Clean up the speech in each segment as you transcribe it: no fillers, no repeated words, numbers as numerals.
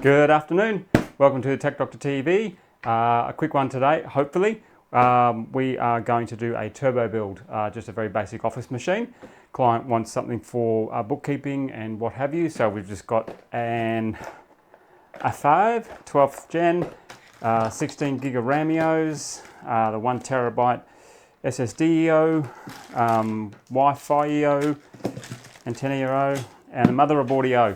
Good afternoon. Welcome to Tech Doctor TV. A quick one today, hopefully. We are going to do a turbo build, just a very basic office machine. Client wants something for bookkeeping and what have you, so we've just got a 12th gen, 16 gig of RAM-EOs, the 1 terabyte SSD EO, Wi-Fi EO, antenna EO, and a motherboard EO.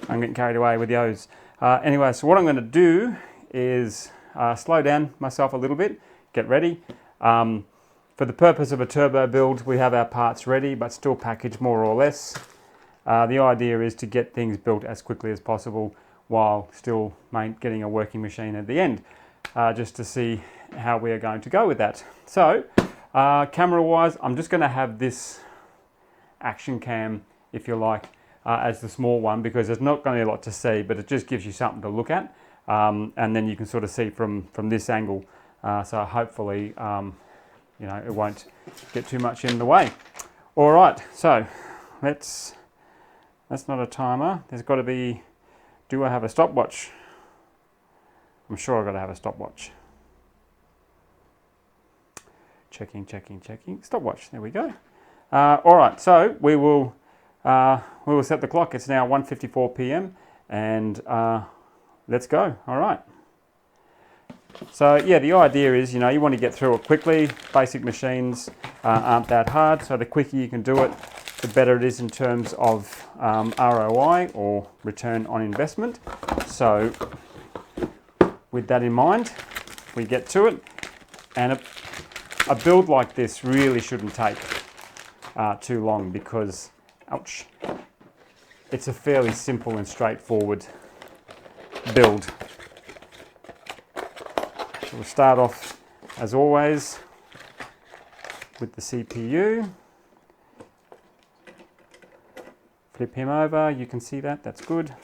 I'm getting carried away with those. Anyway, so what I'm going to do is slow down myself a little bit, get ready. For the purpose of a turbo build, we have our parts ready, but still packaged more or less. The idea is to get things built as quickly as possible while still getting a working machine at the end, just to see how we are going to go with that. So, camera-wise, I'm just going to have this action cam, if you like, as the small one, because there's not going to be a lot to see, but it just gives you something to look at, and then you can sort of see from this angle. So hopefully, it won't get too much in the way. All right, so that's not a timer. There's got to be. Do I have a stopwatch? I'm sure I've got to have a stopwatch. Checking. Stopwatch. There we go. All right, so we will set the clock. It's now 1:54 p.m. and let's go. All right. So yeah, the idea is, you want to get through it quickly. Basic machines aren't that hard, so the quicker you can do it, the better it is in terms of ROI, or return on investment. So with that in mind, we get to it. And a build like this really shouldn't take too long, because ouch, it's a fairly simple and straightforward build. So we'll start off, as always, with the CPU. Flip him over, you can see that, that's good.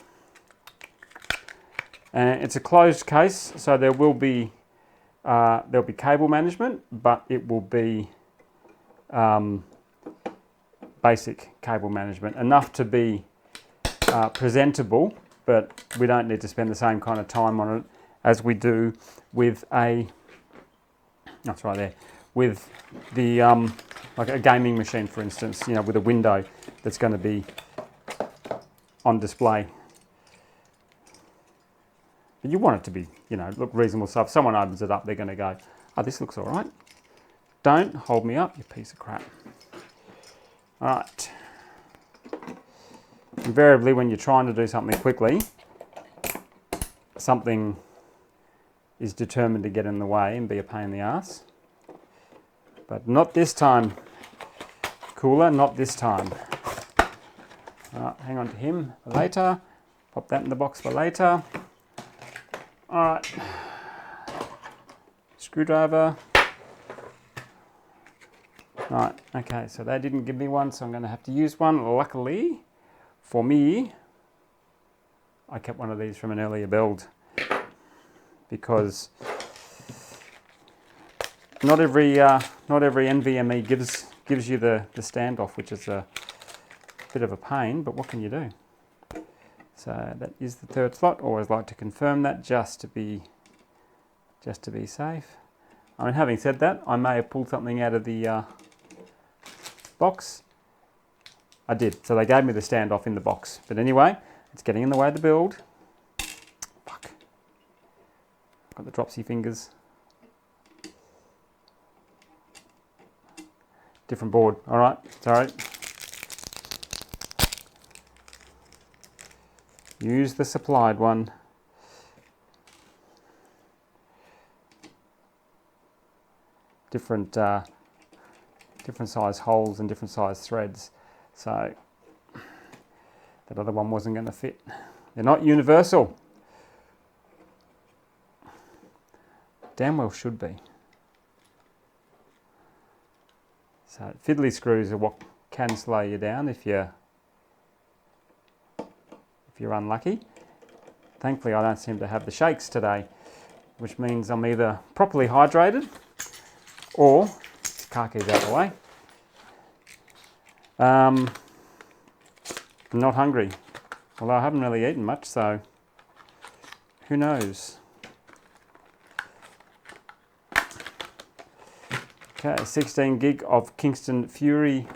And it's a closed case, so there'll be cable management, but it will be basic cable management, enough to be presentable, but we don't need to spend the same kind of time on it as we do with that's right there, with the like a gaming machine, for instance, with a window that's going to be on display. But you want it to be, look reasonable stuff. If someone opens it up, they're going to go, oh, this looks all right. Don't hold me up, you piece of crap. All right. Invariably, when you're trying to do something quickly, something is determined to get in the way and be a pain in the ass. But not this time, cooler, not this time. All right, hang on to him for later. Pop that in the box for later. All right. Screwdriver. Right, okay, so they didn't give me one, so I'm going to have to use one. Luckily for me, I kept one of these from an earlier build, because not every NVMe gives you the standoff, which is a bit of a pain, but what can you do? So that is the third slot. Always like to confirm that, just to be safe. I mean, having said that, I may have pulled something out of the box. I did, so they gave me the standoff in the box. But anyway, it's getting in the way of the build. Fuck. Got the dropsy fingers. Different board, all right, sorry. Use the supplied one. Different size holes and different size threads, so that other one wasn't going to fit. They're not universal. Damn well should be. So fiddly screws are what can slow you down if you're unlucky. Thankfully, I don't seem to have the shakes today, which means I'm either properly hydrated or car keys out of the way. I'm not hungry, although I haven't really eaten much, so Who knows? Okay, 16 gig of Kingston Fury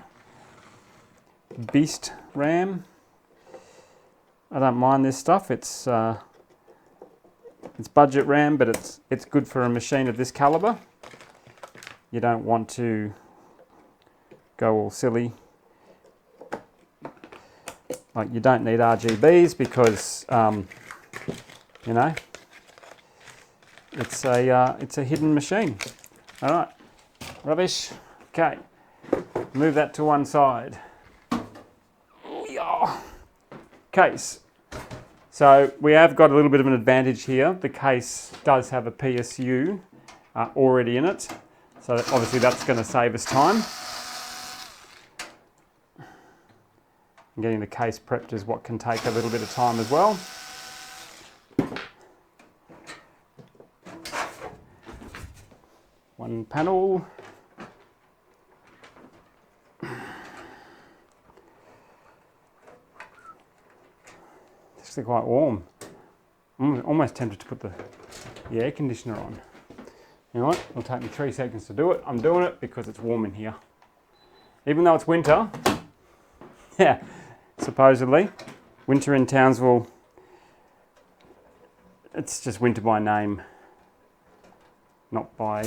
Beast RAM. I don't mind this stuff. It's budget RAM, but it's good for a machine of this caliber. You don't want to go all silly. Like, you don't need RGBs because you know, it's a hidden machine. All right, rubbish. Okay, move that to one side. Case. So we have got a little bit of an advantage here. The case does have a PSU already in it, so obviously that's going to save us time. And getting the case prepped is what can take a little bit of time as well. One panel. It's actually quite warm. I'm almost tempted to put the air conditioner on. You know what? It'll take me 3 seconds to do it. I'm doing it because it's warm in here. Even though it's winter, yeah, supposedly, winter in Townsville, it's just winter by name, not by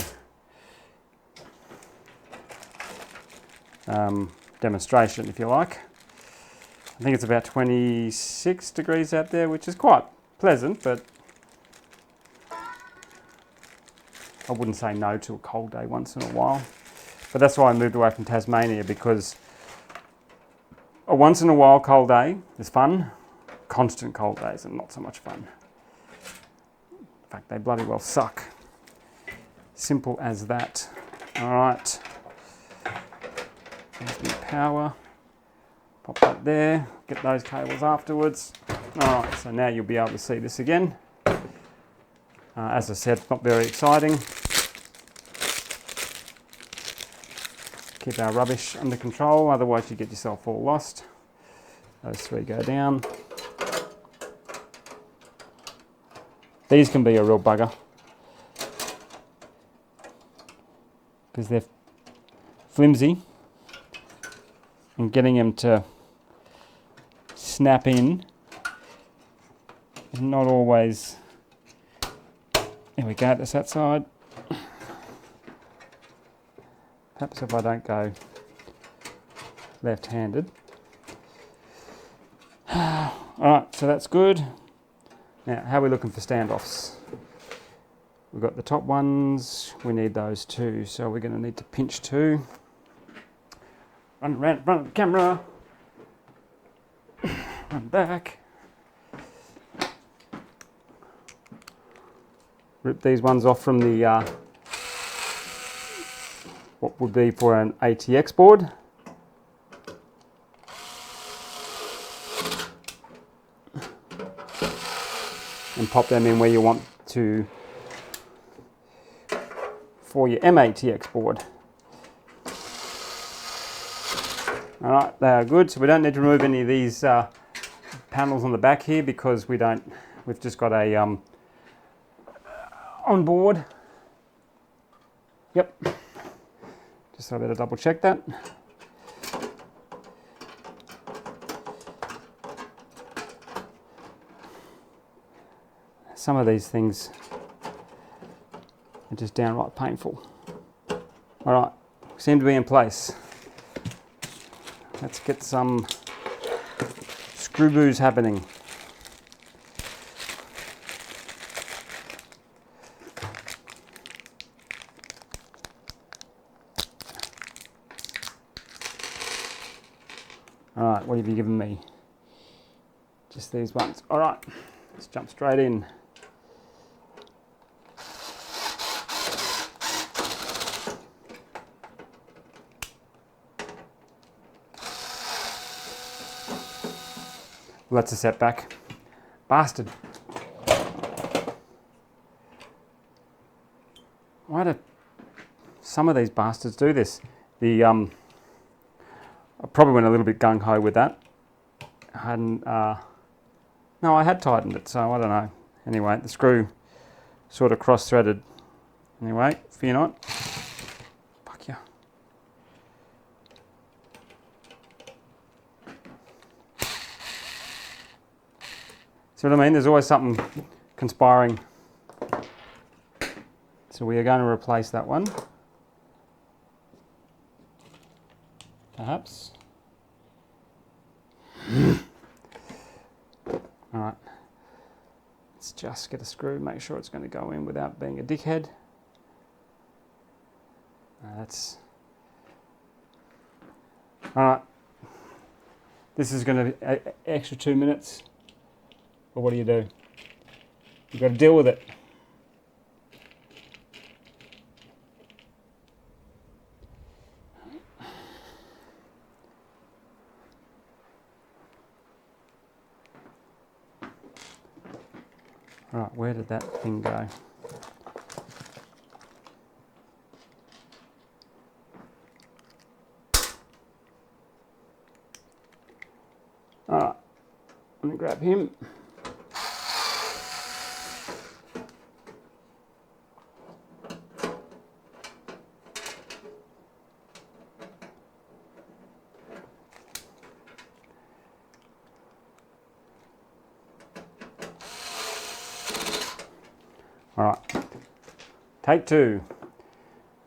demonstration, if you like. I think it's about 26 degrees out there, which is quite pleasant, but I wouldn't say no to a cold day once in a while. But that's why I moved away from Tasmania, because a once in a while cold day is fun. Constant cold days are not so much fun. In fact, they bloody well suck. Simple as that. All right. There's my power. Pop that there. Get those cables afterwards. All right, so now you'll be able to see this again. As I said, not very exciting. Keep our rubbish under control, otherwise you get yourself all lost. Those three go down. These can be a real bugger because they're flimsy, and getting them to snap in is not always. There we go, that's that side. Perhaps if I don't go left-handed. Alright, so that's good. Now, how are we looking for standoffs? We've got the top ones, we need those too, so we're going to need to pinch two. Run around in front of the camera. Run back. Rip these ones off from the what would be for an ATX board. And pop them in where you want to for your MATX board. Alright, they are good, so we don't need to remove any of these panels on the back here because we've just got a on board. Yep. Just so I better double check that. Some of these things are just downright painful. All right, seem to be in place. Let's get some screw boos happening. All right, what have you given me? Just these ones. All right, let's jump straight in. Well, that's a setback. Bastard. Why do some of these bastards do this? I probably went a little bit gung-ho with that. I hadn't, no, I had tightened it, so I don't know Anyway, the screw sort of cross-threaded. Anyway, fear not. Fuck yeah. See what I mean? There's always something conspiring. So we are going to replace that one. Perhaps. Alright. Let's just get a screw, make sure it's going to go in without being a dickhead. That's... Alright. This is going to be an extra 2 minutes. But what do? You've got to deal with it. Right, where did that thing go? Alright, let me grab him. Alright, take two.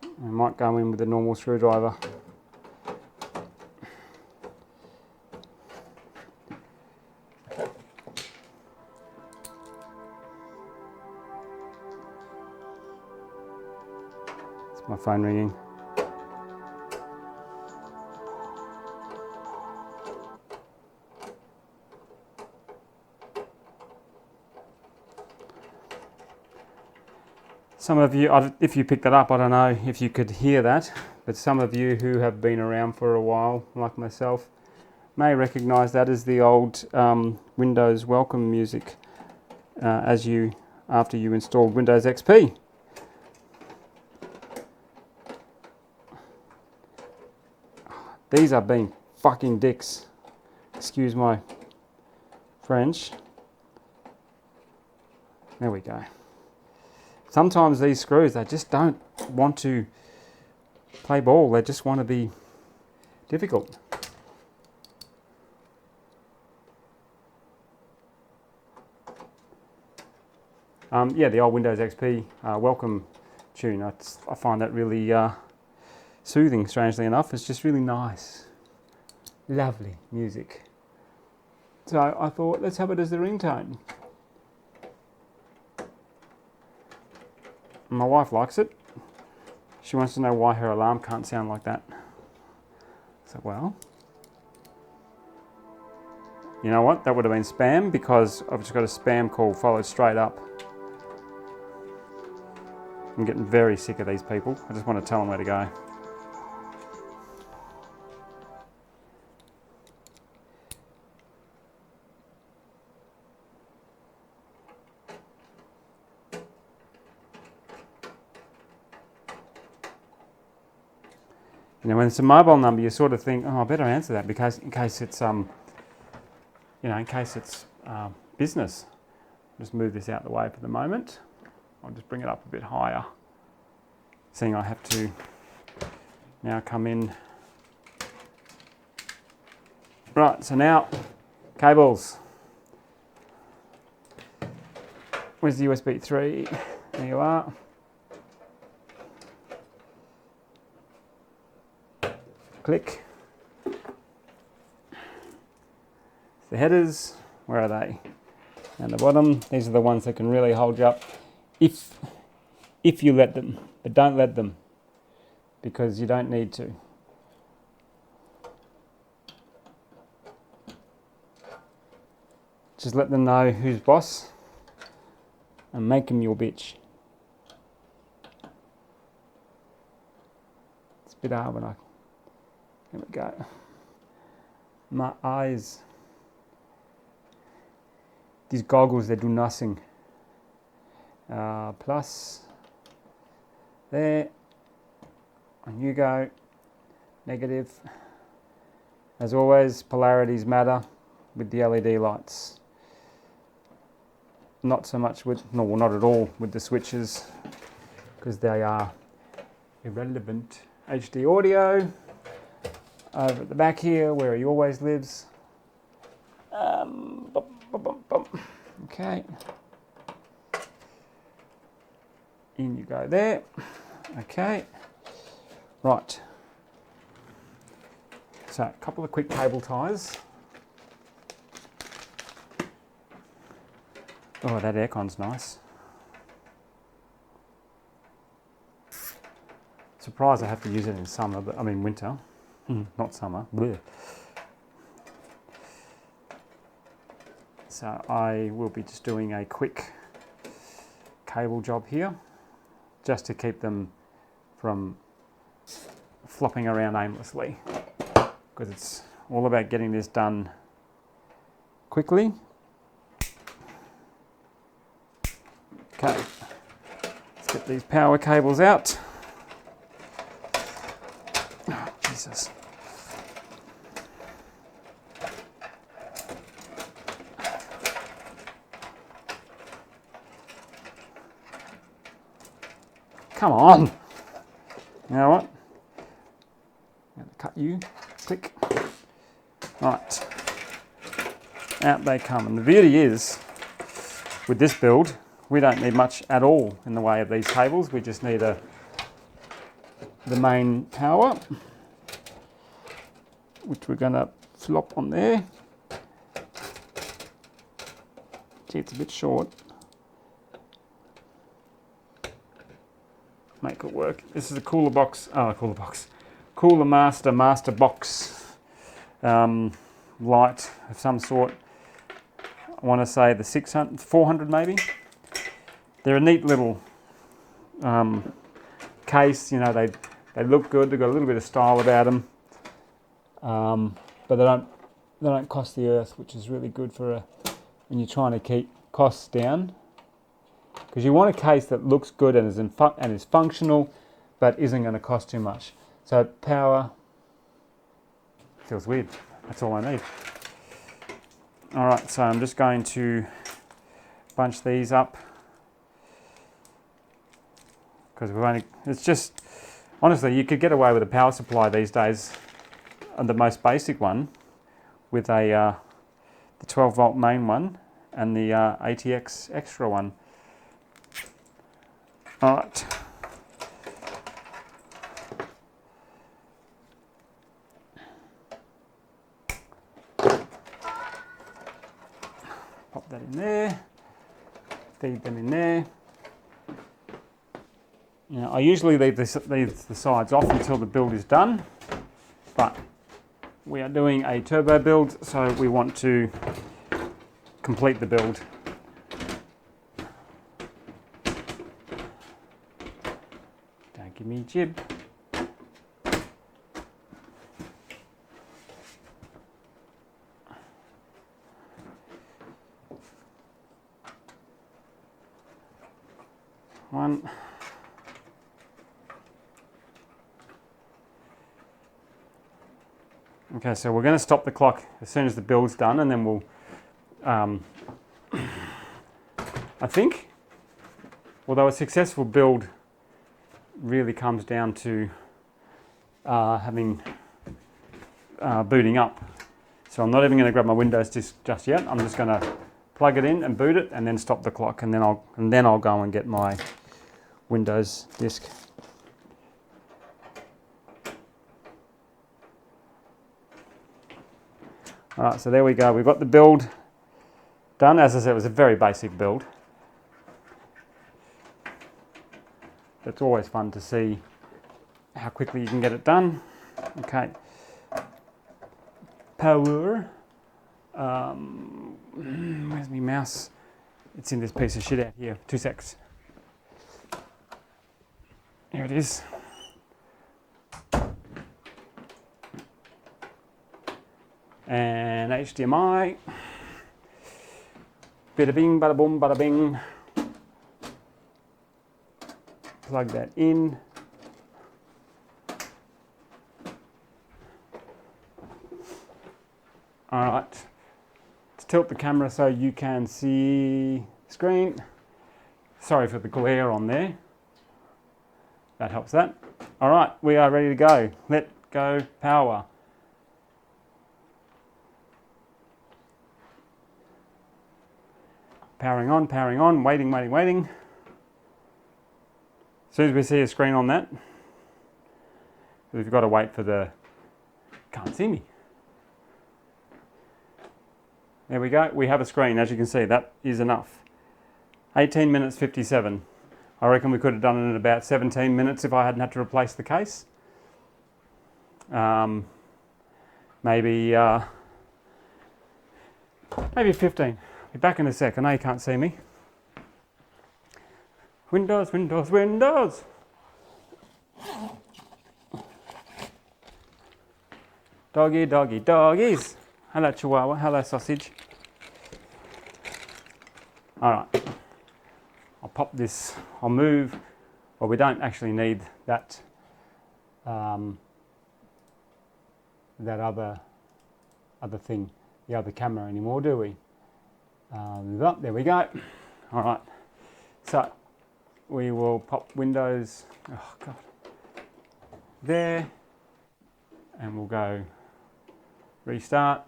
I might go in with a normal screwdriver. It's my phone ringing. Some of you, if you picked that up, I don't know if you could hear that, but some of you who have been around for a while, like myself, may recognise that as the old Windows welcome music after you installed Windows XP. These are being fucking dicks. Excuse my French. There we go. Sometimes these screws, they just don't want to play ball. They just want to be difficult. Yeah, the old Windows XP welcome tune. I find that really soothing, strangely enough. It's just really nice. Lovely music. So I thought, let's have it as the ringtone. My wife likes it. She wants to know why her alarm can't sound like that. So, well, you know what? That would have been spam because I've just got a spam call followed straight up. I'm getting very sick of these people. I just want to tell them where to go. You know, when it's a mobile number, you sort of think, oh, I better answer that because in case it's, business. Just move this out the way for the moment. I'll just bring it up a bit higher, seeing I have to now come in. Right, so now cables. Where's the USB 3? There you are. Click. The headers, where are they? And the bottom, these are the ones that can really hold you up if you let them, but don't let them because you don't need to. Just let them know who's boss and make them your bitch. It's a bit hard when I... There we go. My eyes. These goggles, they do nothing. Plus. There. On you go. Negative. As always, polarities matter with the LED lights. not so much with, no, well, not at all with the switches, because they are irrelevant. HD audio over at the back here where he always lives. Okay, in you go there. Okay, right, so a couple of quick cable ties. Oh, that aircon's nice. Surprised I have to use it in summer, but I mean winter, not summer. Blech. So I will be just doing a quick cable job here, just to keep them from flopping around aimlessly, because it's all about getting this done quickly. Okay, let's get these power cables out. Oh, Jesus. Come on. You know what? I'm going to cut you. Click. Right. Out they come. And the beauty is, with this build, we don't need much at all in the way of these cables. We just need the main power, which we're going to flop on there. Gee, it's a bit short. Make it work. This is a Cooler Master box light of some sort. I want to say the 600, 400 maybe. They're a neat little case. You know, they look good. They've got a little bit of style about them, but they don't cost the earth, which is really good for when you're trying to keep costs down. Because you want a case that looks good and is functional, but isn't going to cost too much. So power feels weird. That's all I need. All right, so I'm just going to bunch these up, because it's just, honestly, you could get away with a power supply these days, and the most basic one, with the 12 volt main one and the ATX extra one. All right. Pop that in there, feed them in there. Now, I usually leave the sides off until the build is done, but we are doing a turbo build, so we want to complete the build. Don't give me a jib. One. Okay, so we're going to stop the clock as soon as the build's done, and then we'll, I think, although a successful build really comes down to having booting up. So I'm not even going to grab my Windows disk just yet. I'm just going to plug it in and boot it, and then stop the clock, and then I'll go and get my Windows disk. All right, so there we go. We've got the build done. As I said, it was a very basic build. It's always fun to see how quickly you can get it done. Okay. Power. Where's my mouse? It's in this piece of shit out here. 2 secs. Here it is. And HDMI. Bada bing, bada boom, bada bing. Plug that in. All right. Let's tilt the camera so you can see screen. Sorry for the glare on there. That helps that. All right, we are ready to go. Let go power. Powering on, waiting. As soon as we see a screen on that, we've got to wait for the, can't see me. There we go, we have a screen, as you can see, that is enough. 18 minutes 57. I reckon we could have done it in about 17 minutes if I hadn't had to replace the case. Maybe 15. Be back in a sec. I know you can't see me. Windows. Doggies. Hello, Chihuahua. Hello, sausage. All right. I'll pop this. I'll move. Well, we don't actually need that. That other thing, the other camera anymore, do we? Move up. There we go. All right. So we will pop Windows. Oh God. There, and we'll go restart.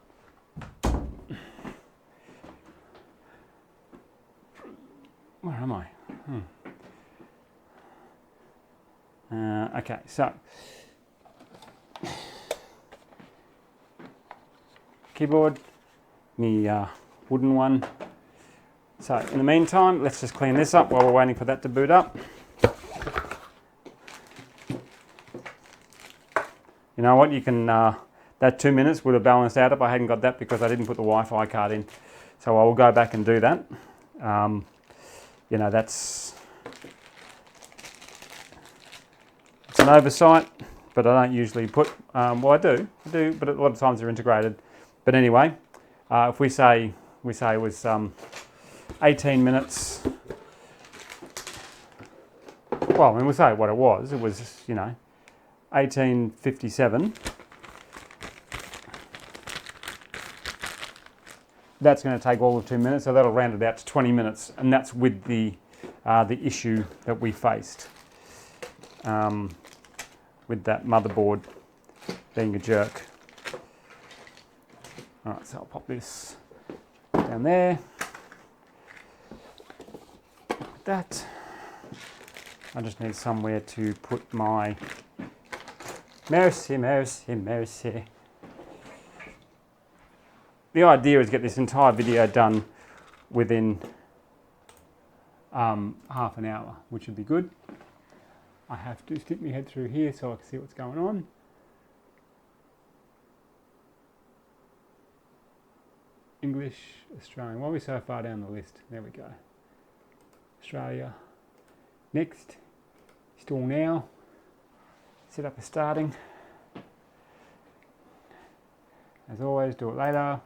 Where am I? Okay, so keyboard, the wooden one. So in the meantime, let's just clean this up while we're waiting for that to boot up. You know what, you can, that 2 minutes would have balanced out if I hadn't got that because I didn't put the Wi-Fi card in. So I will go back and do that. You know, it's an oversight, but I don't usually put, well I do, but a lot of times they're integrated. But anyway, if we say it was 18 minutes, well, I mean, we'll say what it was, you know, 18:57. That's going to take all of 2 minutes, so that'll round it out to 20 minutes, and that's with the issue that we faced with that motherboard being a jerk. All right, so I'll pop this down there. Like that. I just need somewhere to put my mercy. The idea is get this entire video done within half an hour, which would be good. I have to stick my head through here so I can see what's going on. English, Australian. Why are we so far down the list? There we go. Australia. Next. Install now. Setup is starting. As always, do it later.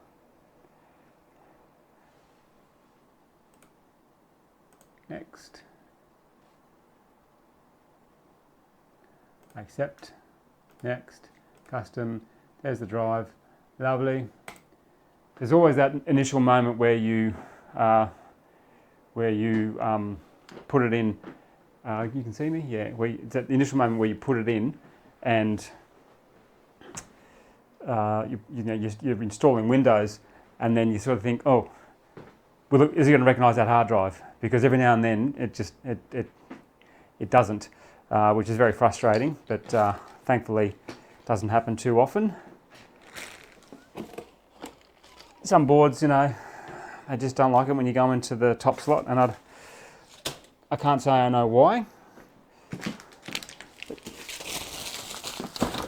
Next. Accept. Next. Custom. There's the drive. Lovely. There's always that initial moment where you put it in. You can see me, yeah. It's that initial moment where you put it in, and you're installing Windows, and then you sort of think, oh, well, is it going to recognise that hard drive? Because every now and then it doesn't, which is very frustrating. But thankfully, it doesn't happen too often. Some boards, you know, I just don't like it when you go into the top slot, and I can't say I know why. But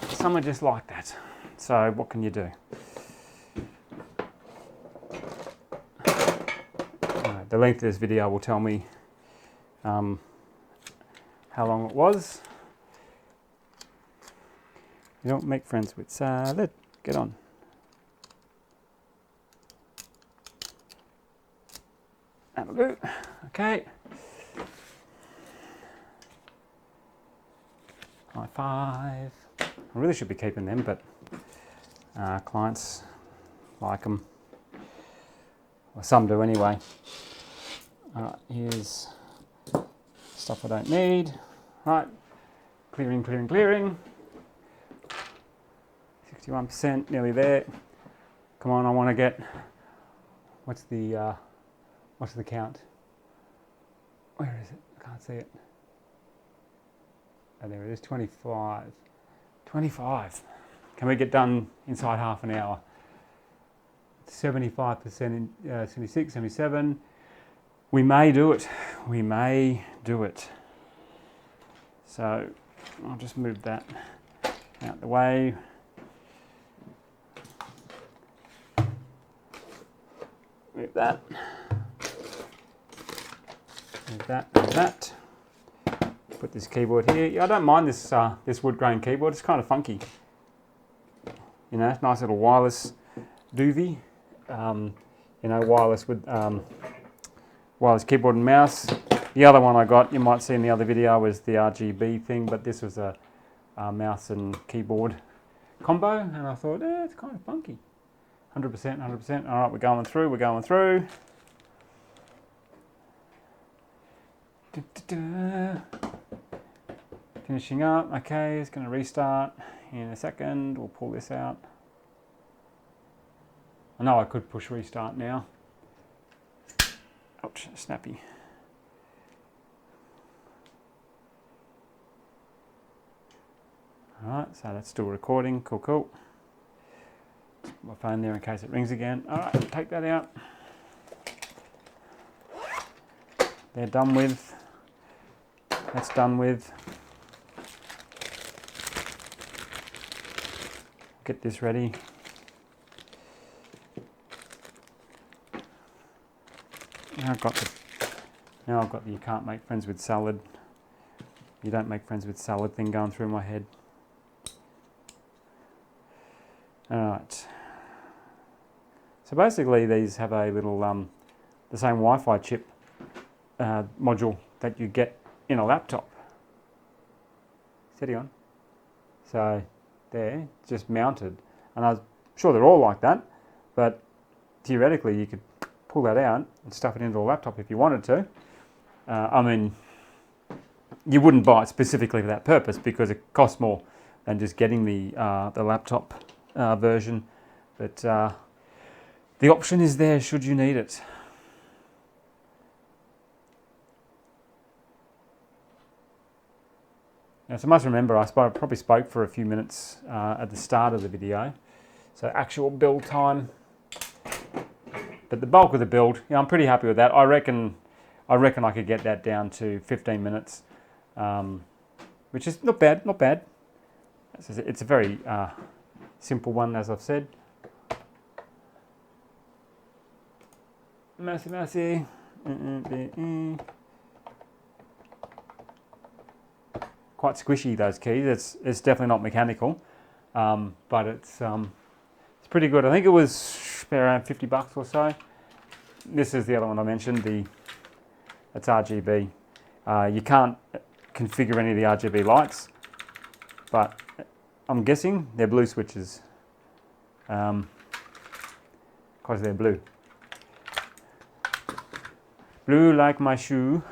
some are just like that. So what can you do? The length of this video will tell me how long it was. You don't make friends with salad. Get on. Have a go. Okay. High five. I really should be keeping them, but clients like them. Well, some do anyway. Alright, here's stuff I don't need. Right, clearing, clearing, clearing. 61%, nearly there. Come on, I want to get, what's the count? Where is it? I can't see it. Oh, there it is, 25. 25. Can we get done inside half an hour? 75% in 76, 77. We may do it. We may do it. So I'll just move that out the way. Move that. Move that. Move that. Put this keyboard here. Yeah, I don't mind this this wood grain keyboard. It's kind of funky. You know, nice little wireless doovie. You know, wireless with wireless keyboard and mouse. The other one I got, you might see in the other video, was the RGB thing, but this was a mouse and keyboard combo, and I thought, it's kind of funky. 100%, 100%. All right, we're going through, we're going through. Finishing up. Okay, it's going to restart in a second. We'll pull this out. I know I could push restart now. Ouch, snappy. Alright, so that's still recording. Cool, cool. Put my phone there in case it rings again. Alright, take that out. They're done with. That's done with. Get this ready. Now I've got the you can't make friends with salad. You don't make friends with salad thing going through my head. Alright. So basically these have a little the same Wi-Fi chip module that you get in a laptop. Steady on. So there, just mounted. And I'm sure they're all like that, but theoretically you could pull that out and stuff it into a laptop if you wanted to. I mean, you wouldn't buy it specifically for that purpose because it costs more than just getting the laptop version. But the option is there should you need it. Now, so I must remember I probably spoke for a few minutes at the start of the video. So actual build time. But the bulk of the build, I'm pretty happy with that. I reckon I could get that down to 15 minutes, which is not bad, not bad. It's a very simple one, as I've said. Mousey, mousey. Quite squishy, those keys. It's definitely not mechanical, but it's pretty good. I think it was around $50 or so. This is the other one I mentioned. It's RGB. You can't configure any of the RGB lights, but I'm guessing they're blue switches because they're blue. Blue like my shoe,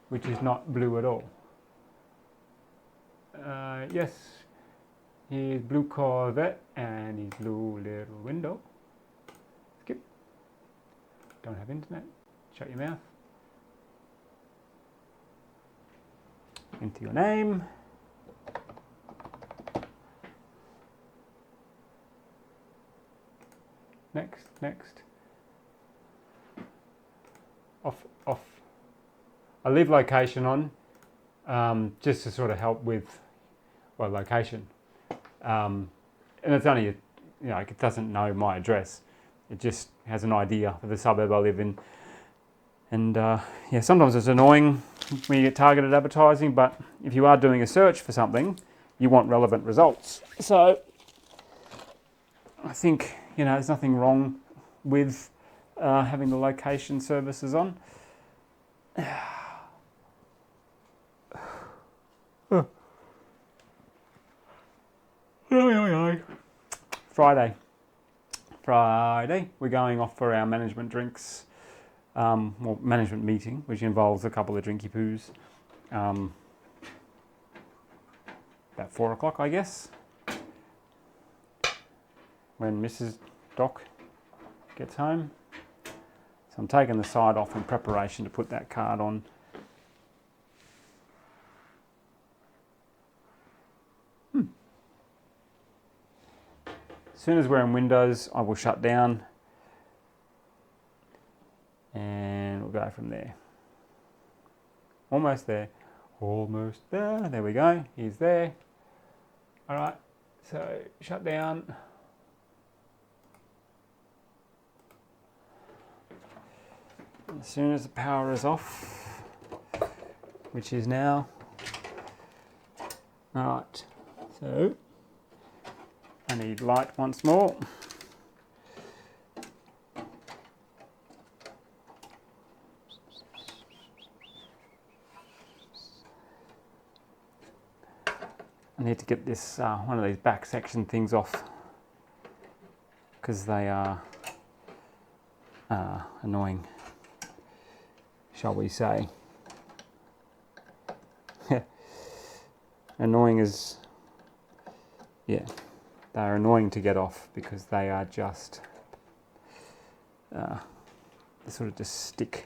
which is not blue at all. Yes, his blue Corvette and his blue little window. Skip. Don't have internet. Shut your mouth. Enter your name. Next, next. Off. I leave location on just to sort of help with, well, location. And it's only, it doesn't know my address. It just has an idea of the suburb I live in. And yeah, sometimes it's annoying when you get targeted advertising, but if you are doing a search for something, you want relevant results. So I think, there's nothing wrong with having the location services on. Friday, we're going off for our management drinks well, management meeting, which involves a couple of drinky poos. About 4 o'clock, I guess, when Mrs. Doc gets home. So I'm taking the side off in preparation to put that card on. As soon as we're in Windows, I will shut down and we'll go from there. Almost there. Almost there. There we go. He's there. All right. So shut down. As soon as the power is off, which is now. All right. So I need light once more. I need to get this one of these back section things off because they are annoying, shall we say. Annoying is, yeah, they're annoying to get off because they are just, they sort of just stick.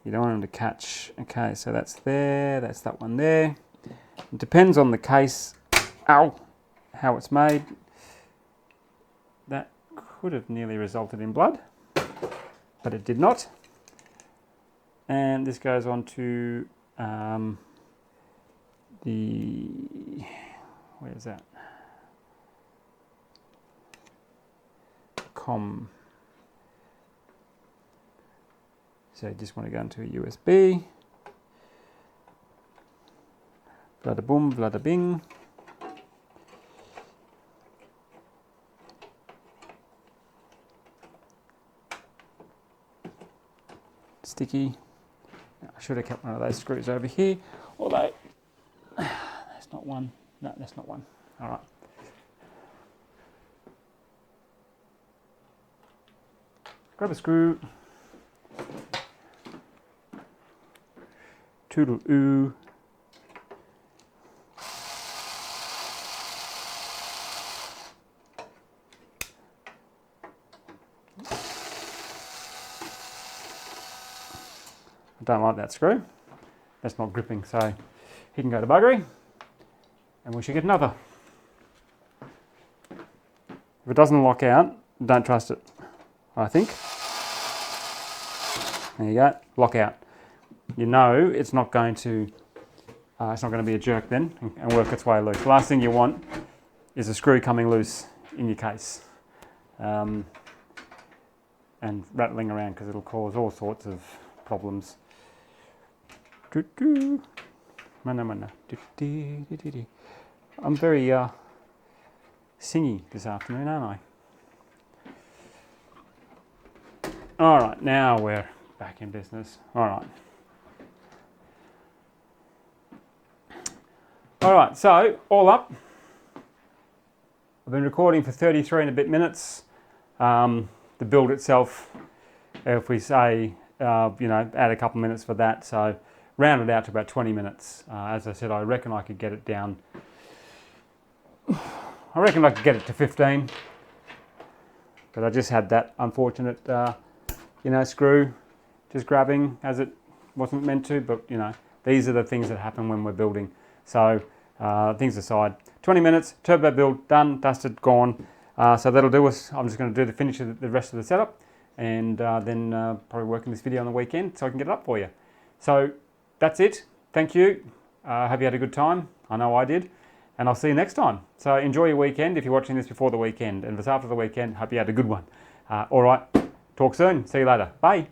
You don't want them to catch. Okay, so that's there, that's that one there. It depends on the case, ow, how it's made. That could have nearly resulted in blood, but it did not. And this goes on to where is that? COM. So you just want to go into a USB. Blada boom, blada bing. Sticky. I should have kept one of those screws over here, although that's not one. No, that's not one. All right. Grab a screw. Toodle-oo. I don't like that screw. That's not gripping, so he can go to buggery and we should get another. If it doesn't lock out, don't trust it, I think. There you go, lock out. You know it's not going to be a jerk then and work its way loose. The last thing you want is a screw coming loose in your case and rattling around because it'll cause all sorts of problems. I'm very singy this afternoon, aren't I? All right, now we're back in business. All right, so all up, I've been recording for 33 and a bit minutes. The build itself, if we say, add a couple minutes for that, so round it out to about 20 minutes. As I said, I reckon I could get it down. I reckon I could get it to 15, but I just had that unfortunate, screw just grabbing as it wasn't meant to. But these are the things that happen when we're building. So things aside, 20 minutes, turbo build done, dusted, gone. So that'll do us. I'm just going to do the finish of the rest of the setup, and then probably work on this video on the weekend so I can get it up for you. So that's it. Thank you. Hope you had a good time. I know I did. And I'll see you next time. So enjoy your weekend if you're watching this before the weekend. And if it's after the weekend, hope you had a good one. All right. Talk soon. See you later. Bye.